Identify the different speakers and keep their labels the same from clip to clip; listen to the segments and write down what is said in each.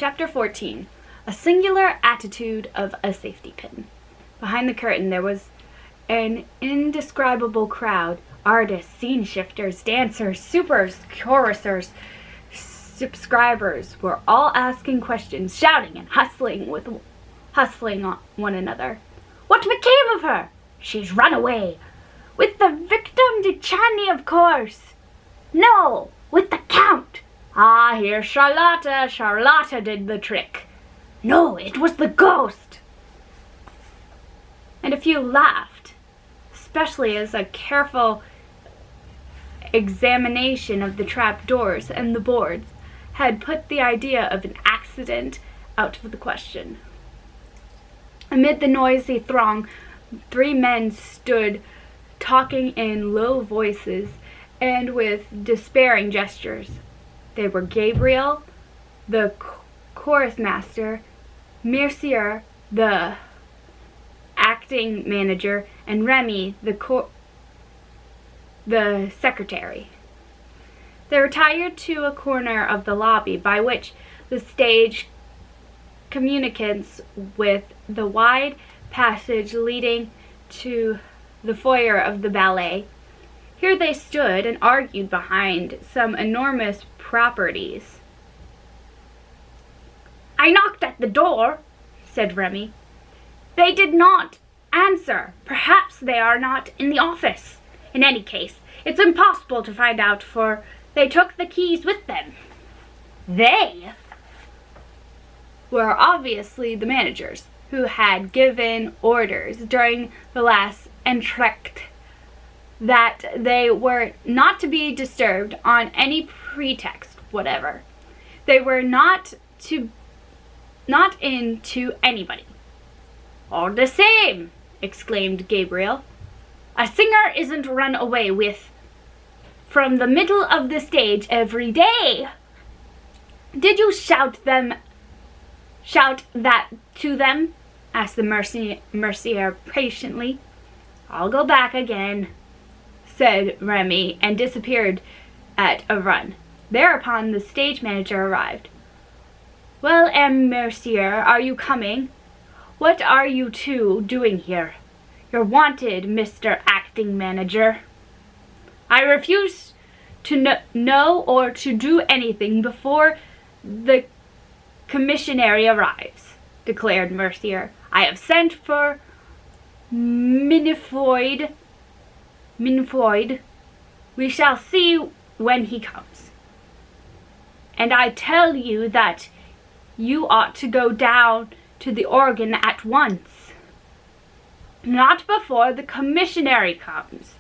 Speaker 1: Chapter 14. A Singular Attitude of a Safety Pin. Behind the curtain there was an indescribable crowd. Artists, scene shifters, dancers, supers, chorusers, subscribers were all asking questions, shouting and hustling on one another. What became of her? She's run away. With the victim Duchani, of course. No, with the Count. Ah, here's Charlotta. Charlotta did the trick. No, it was the ghost. And a few laughed, especially as a careful examination of the trap doors and the boards had put the idea of an accident out of the question. Amid the noisy throng, 3 men stood talking in low voices and with despairing gestures. They were Gabriel, the chorus master, Mercier, the acting manager, and Remy, the secretary. They retired to a corner of the lobby by which the stage communicates with the wide passage leading to the foyer of the ballet. Here they stood and argued behind some enormous properties. I knocked at the door, said Remy. They did not answer. Perhaps they are not in the office. In any case, it's impossible to find out, for they took the keys with them. They were obviously the managers, who had given orders during the last entr'acte that they were not to be disturbed on any pretext whatever. They were not into anybody. All the same, exclaimed Gabriel. A singer isn't run away with from the middle of the stage every day. Did you shout that to them? Asked the Mercier patiently. I'll go back again, said Remy, and disappeared at a run. Thereupon the stage manager arrived. Well, M. Mercier, are you coming? What are you two doing here? You're wanted, Mr. Acting Manager. I refuse to know or to do anything before the commissionary arrives, declared Mercier. I have sent for Minifoyd. We shall see when he comes. And I tell you that you ought to go down to the organ at once. Not before the commissionary comes.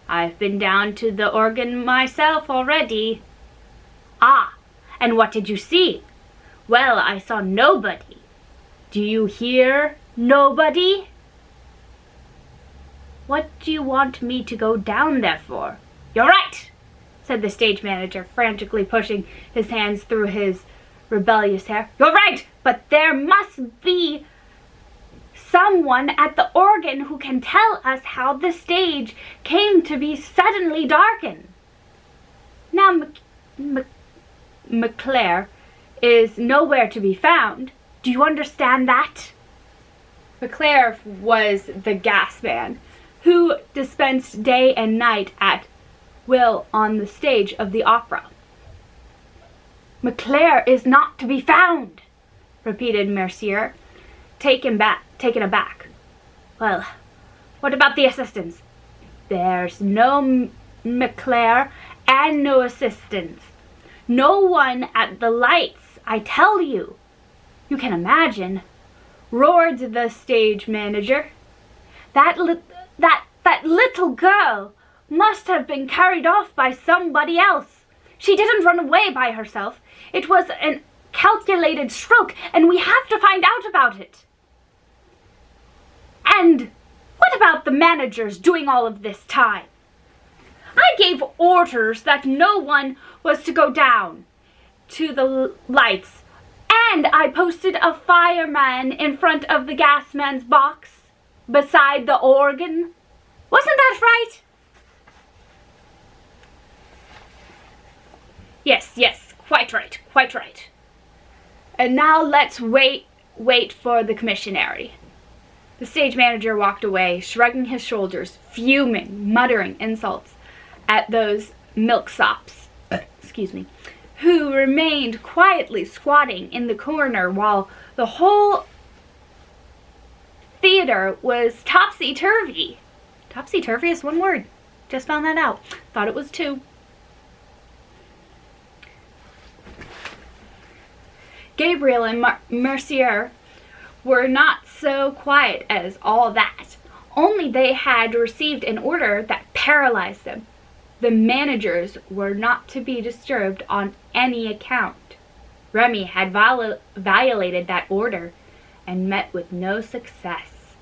Speaker 1: I've been down to the organ myself already. Ah, and what did you see? Well, I saw nobody. Do you hear nobody? What do you want me to go down there for? You're right, said the stage manager, frantically pushing his hands through his rebellious hair. You're right, but there must be someone at the organ who can tell us how the stage came to be suddenly darkened. Now, Maclaire is nowhere to be found. Do you understand that? Maclaire was the gas man who dispensed day and night at will on the stage of the opera. Maclaire is not to be found, repeated Mercier, taken aback. Well, what about the assistants? There's no Maclaire and no assistants. No one at the lights, I tell you. You can imagine, roared the stage manager. That little girl must have been carried off by somebody else. She didn't run away by herself. It was a calculated stroke, and we have to find out about it. And what about the managers doing all of this time? I gave orders that no one was to go down to the lights, and I posted a fireman in front of the gas man's box beside the organ. Wasn't that right? Yes, quite right. And now let's wait for the commissary. The stage manager walked away, shrugging his shoulders, fuming, muttering insults at those milksops, who remained quietly squatting in the corner while the whole theater was topsy-turvy. Topsy-turvy is one word. Just found that out. Thought it was two. Gabriel and Mercier were not so quiet as all that. Only they had received an order that paralyzed them. The managers were not to be disturbed on any account. Remy had violated that order and met with no success.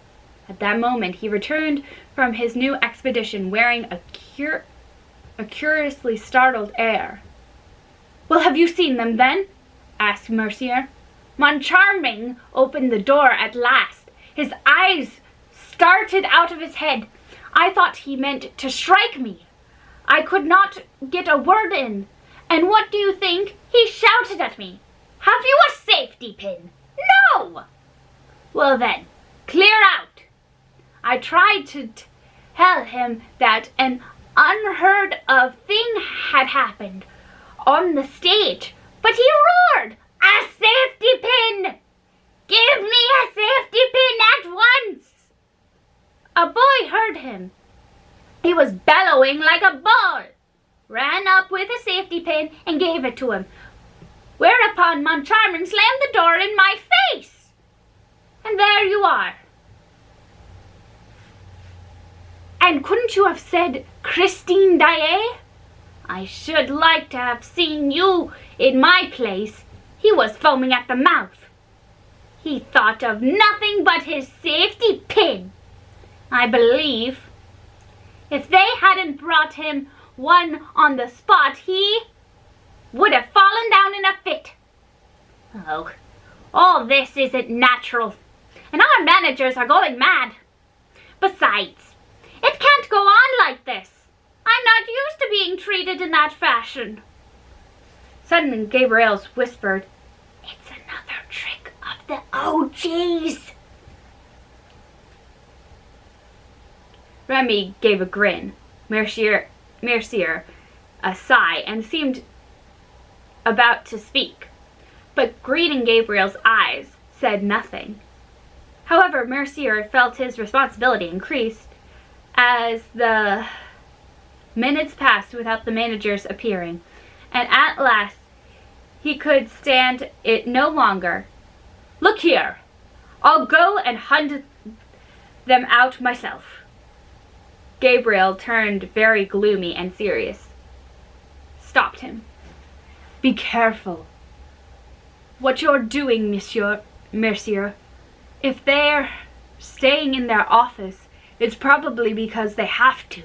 Speaker 1: At that moment, he returned from his new expedition wearing a curiously startled air. "Well, have you seen them then?" asked Mercier. Moncharmin opened the door at last. His eyes started out of his head. I thought he meant to strike me. I could not get a word in. And what do you think? He shouted at me. "Have you a safety pin?" "No!" "Well then, clear out." I tried to tell him that an unheard of thing had happened on the stage, but he roared, "A safety pin! Give me a safety pin at once!" A boy heard him. He was bellowing like a bull, ran up with a safety pin and gave it to him, whereupon Moncharmin slammed the door in my face. And there you are. And couldn't you have said Christine Daae? I should like to have seen you in my place. He was foaming at the mouth. He thought of nothing but his safety pin. I believe if they hadn't brought him one on the spot, he would have fallen down in a fit. Oh, all this isn't natural, and our managers are going mad. Besides, it can't go on like this. I'm not used to being treated in that fashion. Suddenly, Gabriel whispered, "It's another trick of the OGs." Remy gave a grin, Mercier a sigh, and seemed about to speak, but greeting Gabriel's eyes, said nothing. However, Mercier felt his responsibility increase as the minutes passed without the managers appearing, and at last he could stand it no longer. "Look here, I'll go and hunt them out myself." Gabriel turned very gloomy and serious. Stopped him. "Be careful what you're doing, Mercier. If they're staying in their office, it's probably because they have to.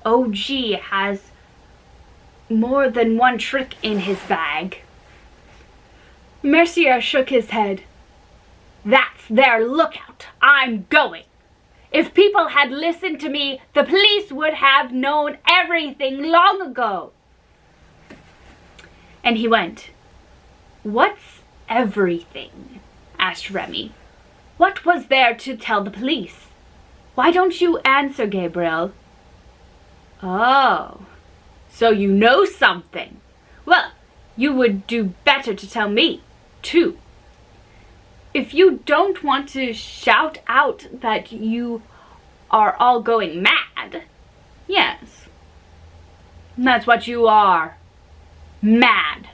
Speaker 1: OG has more than one trick in his bag." Mercier shook his head. "That's their lookout. I'm going. If people had listened to me, the police would have known everything long ago." And he went. "What's everything?" asked Remy. "What was there to tell the police? Why don't you answer, Gabriel?" "Oh, so you know something. Well, you would do better to tell me, too. If you don't want to shout out that you are all going mad." "Yes, that's what you are. Mad."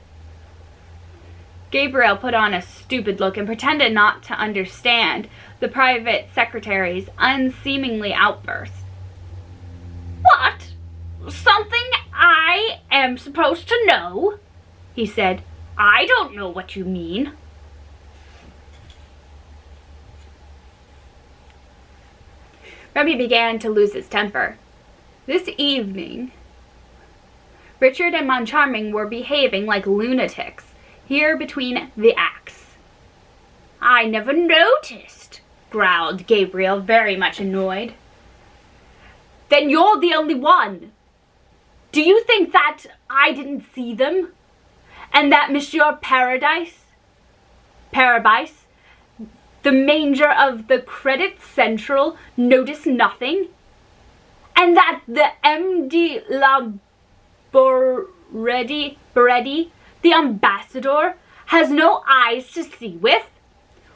Speaker 1: Gabriel put on a stupid look and pretended not to understand the private secretary's unseemly outburst. "What? Something I am supposed to know?" he said. "I don't know what you mean." Remy began to lose his temper. This evening, Richard and Moncharmin were behaving like lunatics here between the acts. "I never noticed," growled Gabriel, very much annoyed. "Then you're the only one. Do you think that I didn't see them? And that Monsieur Paradise Paradise, the manger of the Credit Central, noticed nothing? And that the MD Beretti, the ambassador, has no eyes to see with?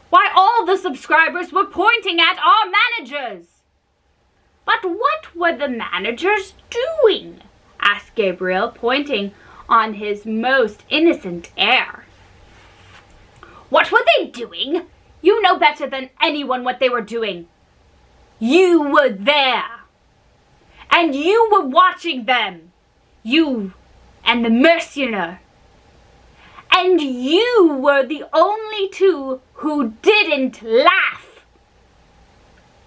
Speaker 1: Why, all the subscribers were pointing at our managers. But what were the managers doing? Asked Gabriel, pointing on his most innocent air. What were they doing? You know better than anyone what they were doing. You were there. And you were watching them. You and the mercenary. And you were the only two who didn't laugh.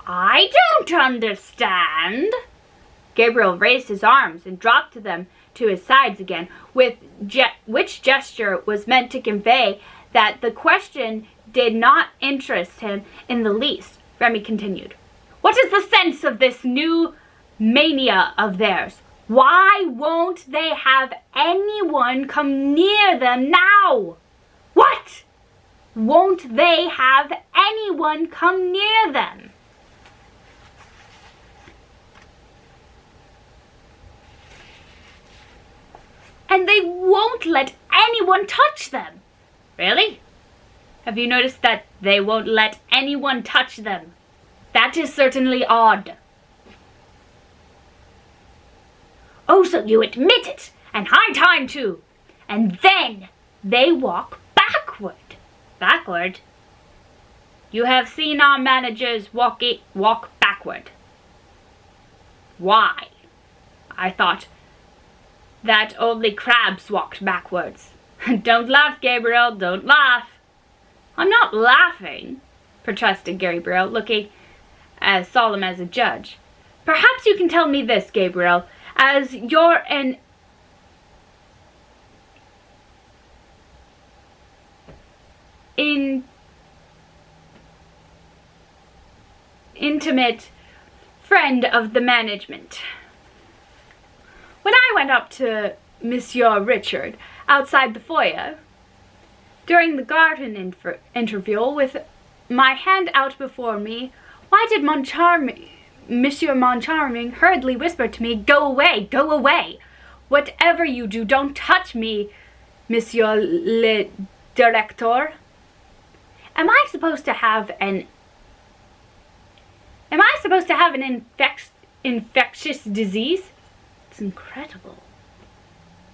Speaker 1: I don't understand. Gabriel raised his arms and dropped them to his sides again, which gesture was meant to convey that the question did not interest him in the least. Remy continued. What is the sense of this new mania of theirs? Why won't they have anyone come near them now? What? Won't they have anyone come near them? And they won't let anyone touch them. Really? Have you noticed that they won't let anyone touch them? That is certainly odd. Oh, so you admit it, and high time too. And then they walk backward. Backward? You have seen our managers walk backward. Why? I thought that only crabs walked backwards. Don't laugh, Gabriel, don't laugh. I'm not laughing, protested Gabriel, looking as solemn as a judge. Perhaps you can tell me this, Gabriel, as you're an intimate friend of the management. When I went up to Monsieur Richard outside the foyer, during the garden interview, with my hand out before me, why did Monsieur Moncharming hurriedly whisper to me, go away, go away. Whatever you do, don't touch me, Monsieur le Directeur. Am I supposed to have an infectious disease? It's incredible.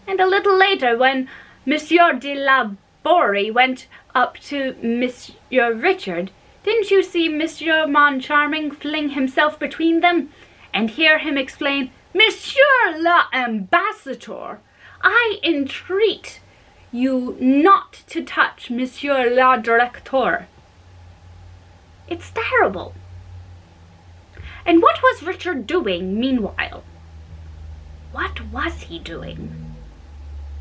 Speaker 1: And a little later, when Monsieur de la Borie went up to Monsieur Richard, didn't you see Monsieur Moncharming fling himself between them and hear him exclaim, Monsieur l'Ambassadeur, I entreat you not to touch Monsieur le Directeur. It's terrible. And what was Richard doing meanwhile? What was he doing?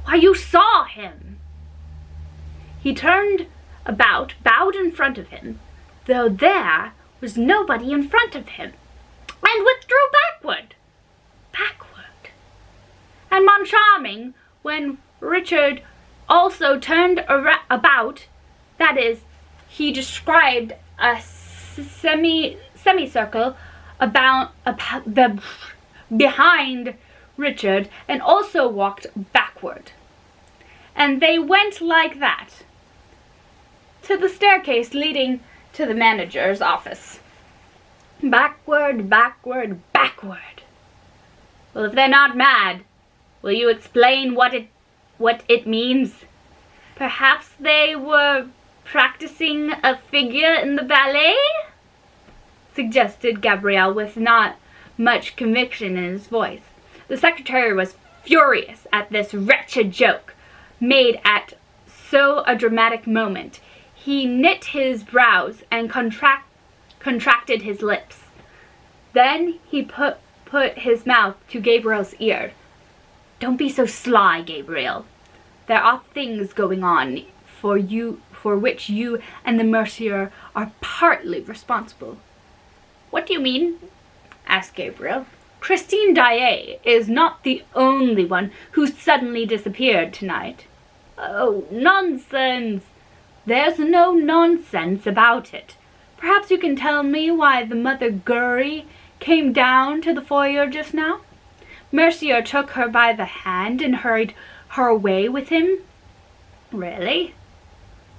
Speaker 1: Why, you saw him. He turned about, bowed in front of him, though there was nobody in front of him, and withdrew backward. And Moncharming, when Richard also turned about, that is, he described a semicircle behind Richard, and also walked backward. And they went like that to the staircase leading to the manager's office. Backward, backward, backward. Well, if they're not mad, will you explain what it means? Perhaps they were practicing a figure in the ballet? Suggested Gabriel with not much conviction in his voice. The secretary was furious at this wretched joke, made at so a dramatic moment. He knit his brows and contracted his lips. Then he put his mouth to Gabriel's ear. Don't be so sly, Gabriel. There are things going on for which you and the Mercier are partly responsible. What do you mean? Asked Gabriel. Christine Daae is not the only one who suddenly disappeared tonight. Oh, nonsense! There's no nonsense about it. Perhaps you can tell me why the Mother Gurry came down to the foyer just now? Mercier took her by the hand and hurried her away with him. Really?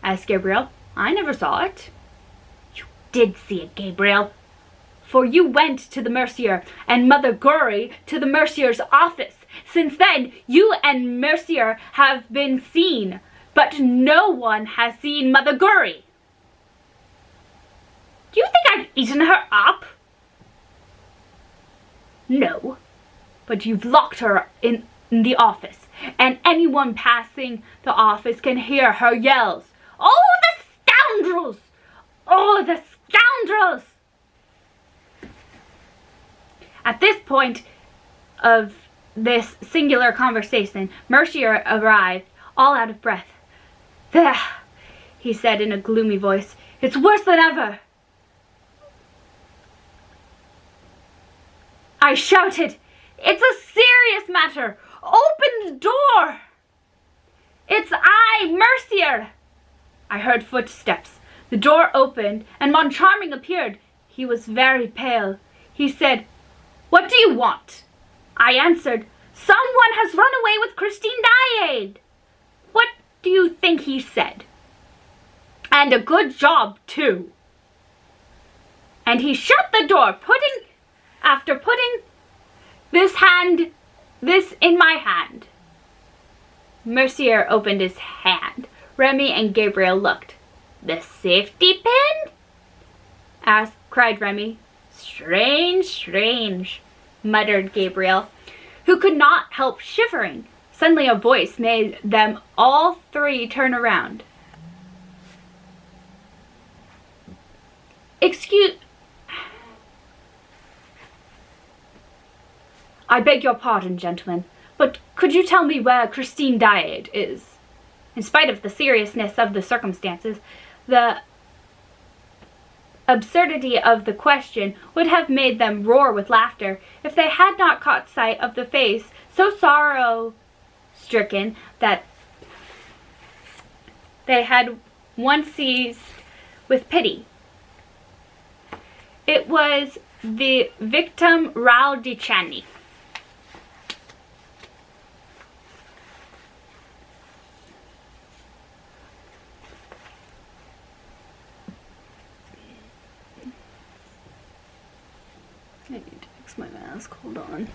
Speaker 1: Asked Gabriel. I never saw it. You did see it, Gabriel. For you went to the Mercier and Mother Gurry to the Mercier's office. Since then, you and Mercier have been seen, but no one has seen Mother Gurry. Do you think I've eaten her up? No, but you've locked her in the office, and anyone passing the office can hear her yells. Oh, the scoundrels! Oh, the scoundrels! At this point of this singular conversation, Mercier arrived, all out of breath. There, he said in a gloomy voice. It's worse than ever. I shouted, it's a serious matter. Open the door. It's I, Mercier. I heard footsteps. The door opened and Moncharming appeared. He was very pale. He said, what do you want? I answered, someone has run away with Christine Daae. What do you think he said? And a good job, too. And he shut the door, after putting this in my hand. Mercier opened his hand. Remy and Gabriel looked. The safety pin? Cried Remy. Strange, strange, muttered Gabriel, who could not help shivering. Suddenly a voice made them all three turn around. Excuse... I beg your pardon, gentlemen, but could you tell me where Christine Daae is? In spite of the seriousness of the circumstances, the absurdity of the question would have made them roar with laughter if they had not caught sight of the face so sorrow-stricken that they had once seized with pity. It was the victim Raoul de Chagny. I need to fix my mask, hold on.